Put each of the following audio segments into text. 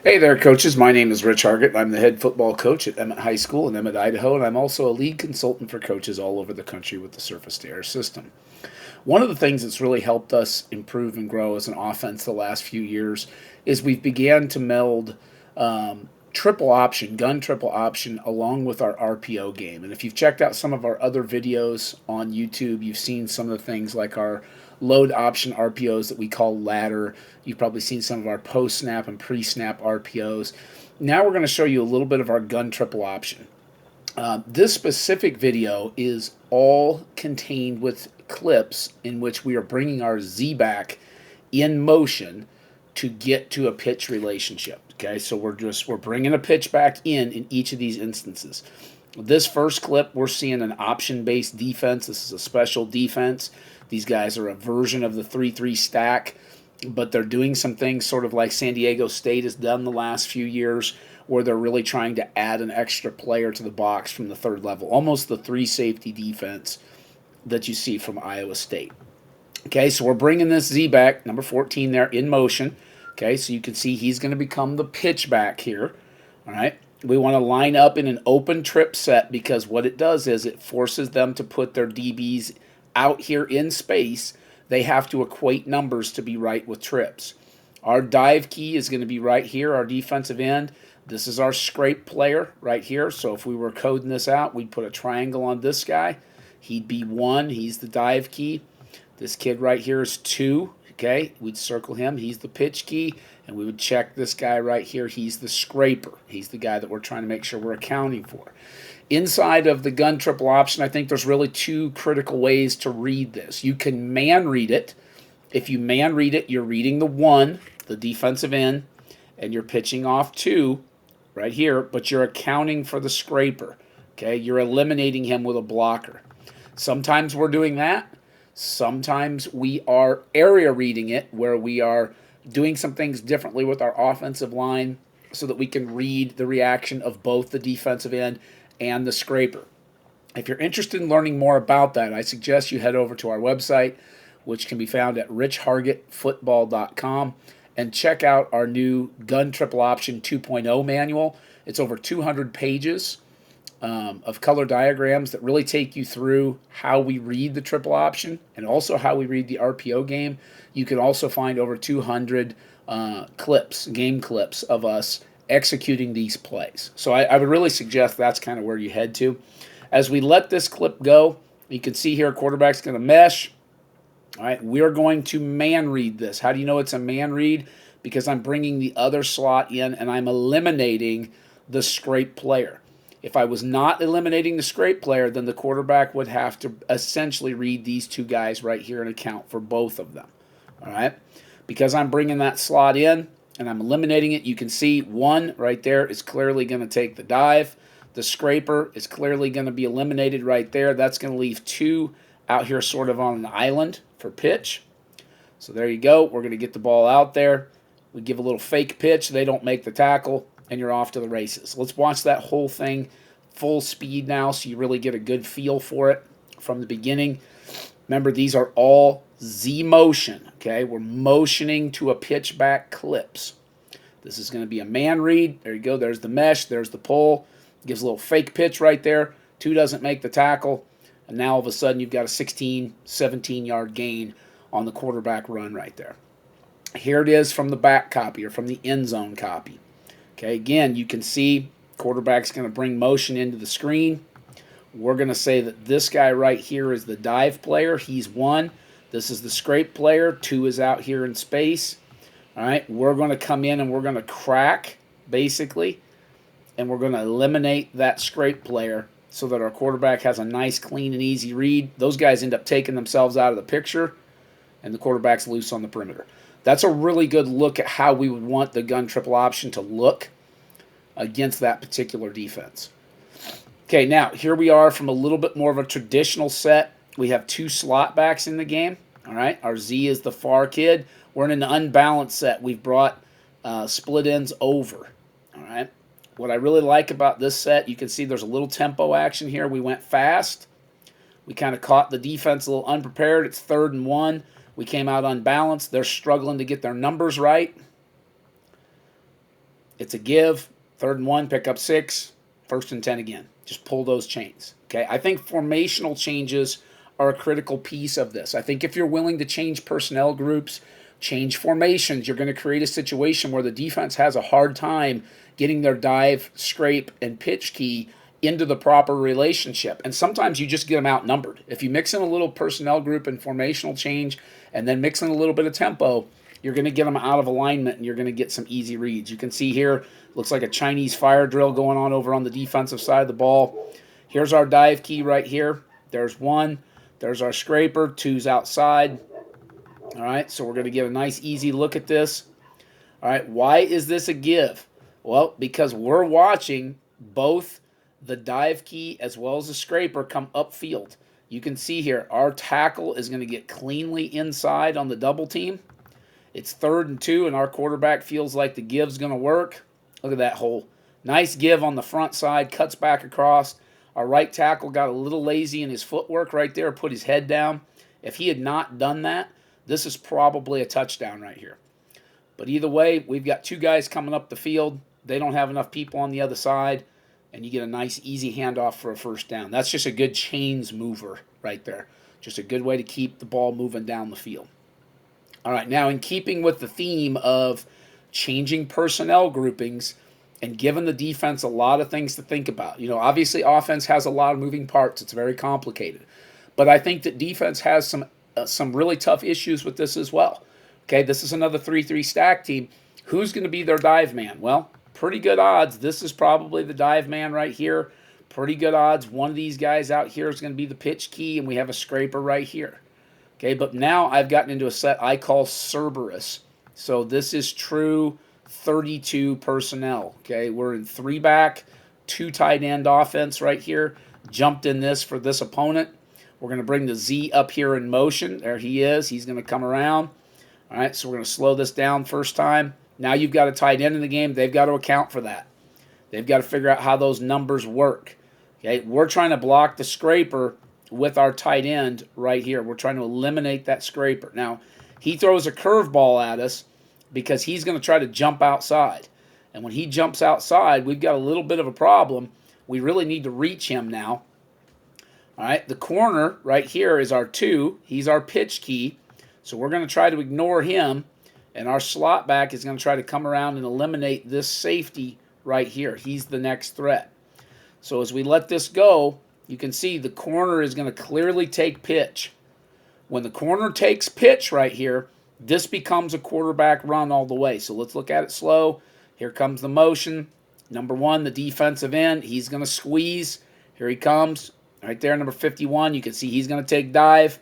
Hey there, coaches. My name is Rich Hargitt. I'm the head football coach at Emmett High School in Emmett, Idaho, and I'm also a lead consultant for coaches all over the country with the surface to air system. One of the things that's really helped us improve and grow as an offense the last few years is we've began to meld triple option, gun triple option, along with our RPO game. And if you've checked out some of our other videos on YouTube, you've seen some of the things like our load option RPOs that we call ladder. You've probably seen some of our post snap and pre snap RPOs. Now we're going to show you a little bit of our gun triple option. This specific video is all contained with clips in which we are bringing our Z back in motion to get to a pitch relationship. Okay, so we're bringing a pitch back in each of these instances. This first clip, we're seeing an option-based defense. This is a special defense. These guys are a version of the 3-3 stack, but they're doing some things sort of like San Diego State has done the last few years, where they're really trying to add an extra player to the box from the third level, almost the 3-safety defense that you see from Iowa State. Okay, so we're bringing this Z back, number 14 there, in motion. Okay, so you can see he's going to become the pitch back here. All right, we want to line up in an open trip set because what it does is it forces them to put their DBs out here in space. They have to equate numbers to be right with trips. Our dive key is going to be right here, our defensive end. This is our scrape player right here. So if we were coding this out, we'd put a triangle on this guy. He'd be 1. He's the dive key. This kid right here is 2. Okay, we'd circle him. He's the pitch key. And we would check this guy right here. He's the scraper. He's the guy that we're trying to make sure we're accounting for. Inside of the gun triple option, I think there's really 2 critical ways to read this. You can man read it. If you man read it, you're reading the 1, the defensive end, and you're pitching off 2 right here, but you're accounting for the scraper. Okay, you're eliminating him with a blocker. Sometimes we're doing that. Sometimes we are area reading it, where we are doing some things differently with our offensive line so that we can read the reaction of both the defensive end and the scraper. If you're interested in learning more about that, I suggest you head over to our website, which can be found at richhargittfootball.com, and check out our new Gun Triple Option 2.0 manual. It's over 200 pages of color diagrams that really take you through how we read the triple option and also how we read the RPO game. You can also find over 200 game clips of us executing these plays. So I would really suggest that's kind of where you head to. As we let this clip go, you can see here quarterback's going to mesh. All right, we're going to man read this. How do you know it's a man read? Because I'm bringing the other slot in and I'm eliminating the scrape player. If I was not eliminating the scrape player, then the quarterback would have to essentially read these 2 guys right here and account for both of them. All right, because I'm bringing that slot in and I'm eliminating it, you can see 1 right there is clearly going to take the dive. The scraper is clearly going to be eliminated right there. That's going to leave 2 out here sort of on an island for pitch. So there you go. We're going to get the ball out there. We give a little fake pitch. They don't make the tackle, and you're off to the races. Let's watch that whole thing full speed now so you really get a good feel for it from the beginning. Remember, these are all Z motion, okay? We're motioning to a pitch back clips. This is going to be a man read. There you go. There's the mesh. There's the pull. Gives a little fake pitch right there. 2 doesn't make the tackle. And now all of a sudden you've got a 16, 17-yard gain on the quarterback run right there. Here it is from the back copy or from the end zone copy. Okay, again, you can see quarterback's going to bring motion into the screen. We're going to say that this guy right here is the dive player. He's 1. This is the scrape player. 2 is out here in space. All right, we're going to come in and we're going to crack, basically, and we're going to eliminate that scrape player so that our quarterback has a nice, clean, and easy read. Those guys end up taking themselves out of the picture, and the quarterback's loose on the perimeter. That's a really good look at how we would want the gun triple option to look against that particular defense. Okay, now here we are from a little bit more of a traditional set. We have 2 slot backs in the game. All right, our Z is the far kid. We're in an unbalanced set. We've brought split ends over. All right. What I really like about this set, you can see there's a little tempo action here. We went fast. We kind of caught the defense a little unprepared. It's 3rd and 1. We came out unbalanced. They're struggling to get their numbers right. It's a give. 3rd and 1, pick up 6. 1st and 10 again. Just pull those chains. Okay, I think formational changes are a critical piece of this. I think if you're willing to change personnel groups, change formations, you're going to create a situation where the defense has a hard time getting their dive, scrape, and pitch key into the proper relationship. And sometimes you just get them outnumbered. If you mix in a little personnel group and formational change and then mix in a little bit of tempo, you're going to get them out of alignment and you're going to get some easy reads. You can see here, looks like a Chinese fire drill going on over on the defensive side of the ball. Here's our dive key right here. There's 1. There's our scraper. 2's outside. All right, so we're going to get a nice easy look at this. All right, why is this a give? Well, because we're watching both the dive key as well as the scraper come upfield. You can see here, our tackle is going to get cleanly inside on the double team. It's 3rd and 2, and our quarterback feels like the give's going to work. Look at that hole. Nice give on the front side, cuts back across. Our right tackle got a little lazy in his footwork right there, put his head down. If he had not done that, this is probably a touchdown right here. But either way, we've got 2 guys coming up the field. They don't have enough people on the other side, and you get a nice, easy handoff for a 1st down. That's just a good chains mover right there. Just a good way to keep the ball moving down the field. All right, now in keeping with the theme of changing personnel groupings and giving the defense a lot of things to think about. You know, obviously offense has a lot of moving parts. It's very complicated. But I think that defense has some really tough issues with this as well. Okay, this is another 3-3 stack team. Who's going to be their dive man? Well, pretty good odds. This is probably the dive man right here. Pretty good odds. One of these guys out here is going to be the pitch key, and we have a scraper right here. Okay, but now I've gotten into a set I call Cerberus. So this is true 32 personnel. Okay, we're in 3-back, 2 tight end offense right here. Jumped in this for this opponent. We're going to bring the Z up here in motion. There he is. He's going to come around. All right, so we're going to slow this down first time. Now you've got a tight end in the game. They've got to account for that. They've got to figure out how those numbers work. Okay, we're trying to block the scraper with our tight end right here. We're trying to eliminate that scraper. Now, he throws a curveball at us because he's going to try to jump outside. And when he jumps outside, we've got a little bit of a problem. We really need to reach him now. All right, the corner right here is our 2. He's our pitch key. So we're going to try to ignore him. And our slot back is going to try to come around and eliminate this safety right here. He's the next threat. So as we let this go, you can see the corner is going to clearly take pitch. When the corner takes pitch right here, this becomes a quarterback run all the way. So let's look at it slow. Here comes the motion. Number 1, the defensive end. He's going to squeeze. Here he comes. Right there, number 51. You can see he's going to take dive.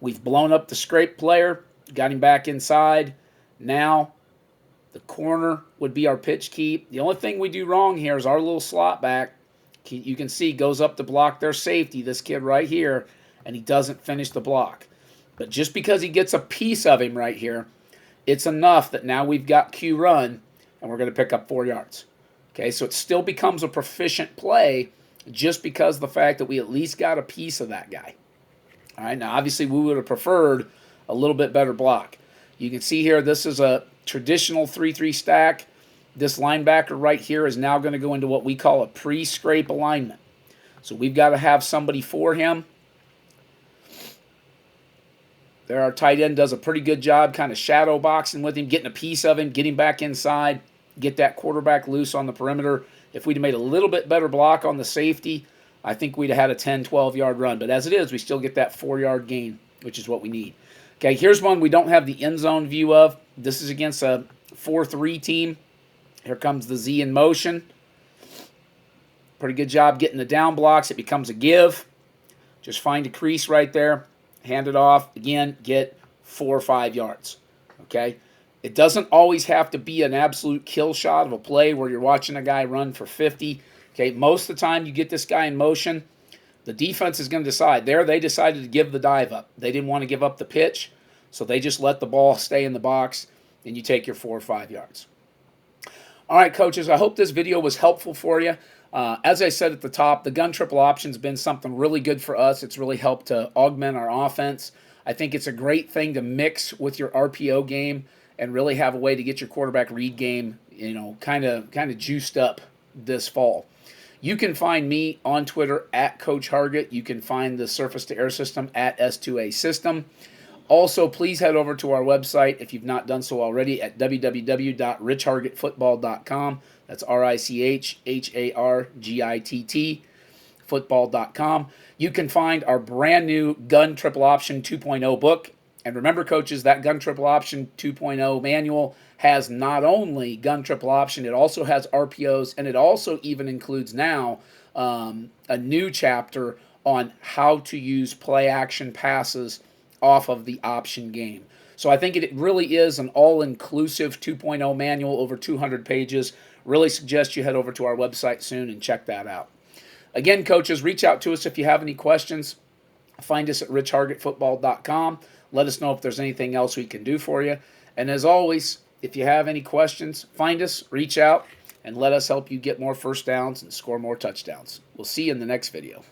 We've blown up the scrape player. Got him back inside. Now, the corner would be our pitch key. The only thing we do wrong here is our little slot back. You can see goes up to block their safety, this kid right here, and he doesn't finish the block. But just because he gets a piece of him right here, it's enough that now we've got Q run, and we're going to pick up 4 yards. Okay, so it still becomes a proficient play just because of the fact that we at least got a piece of that guy. All right, now obviously we would have preferred a little bit better block. You can see here this is a traditional 3-3 stack. This linebacker right here is now going to go into what we call a pre-scrape alignment. So we've got to have somebody for him. There, our tight end does a pretty good job kind of shadow boxing with him, getting a piece of him, getting back inside, get that quarterback loose on the perimeter. If we'd have made a little bit better block on the safety, I think we'd have had a 10, 12-yard run. But as it is, we still get that 4-yard gain, which is what we need. Okay, here's one we don't have the end zone view of. This is against a 4-3 team. Here comes the Z in motion. Pretty good job getting the down blocks. It becomes a give. Just find a crease right there. Hand it off. Again, get 4 or 5 yards. Okay? It doesn't always have to be an absolute kill shot of a play where you're watching a guy run for 50. Okay? Most of the time you get this guy in motion, the defense is going to decide. There they decided to give the dive up. They didn't want to give up the pitch, so they just let the ball stay in the box, and you take your 4 or 5 yards. All right, coaches, I hope this video was helpful for you. As I said at the top, the gun triple option has been something really good for us. It's really helped to augment our offense. I think it's a great thing to mix with your RPO game and really have a way to get your quarterback read game kind of juiced up this fall. You can find me on Twitter at Coach Hargitt. You can find the Surface to Air System at S2A System. Also, please head over to our website if you've not done so already at www.richhargittfootball.com. That's RICHHARGITT football.com. You can find our brand new Gun Triple Option 2.0 book. And remember, coaches, that Gun Triple Option 2.0 manual has not only Gun Triple Option, it also has RPOs, and it also even includes now a new chapter on how to use play action passes off of the option game. So I think it really is an all-inclusive 2.0 manual, over 200 pages. Really suggest you head over to our website soon and check that out. Again, coaches, reach out to us if you have any questions. Find us at richhargittfootball.com. Let us know if there's anything else we can do for you. And as always, if you have any questions, find us, reach out, and let us help you get more first downs and score more touchdowns. We'll see you in the next video.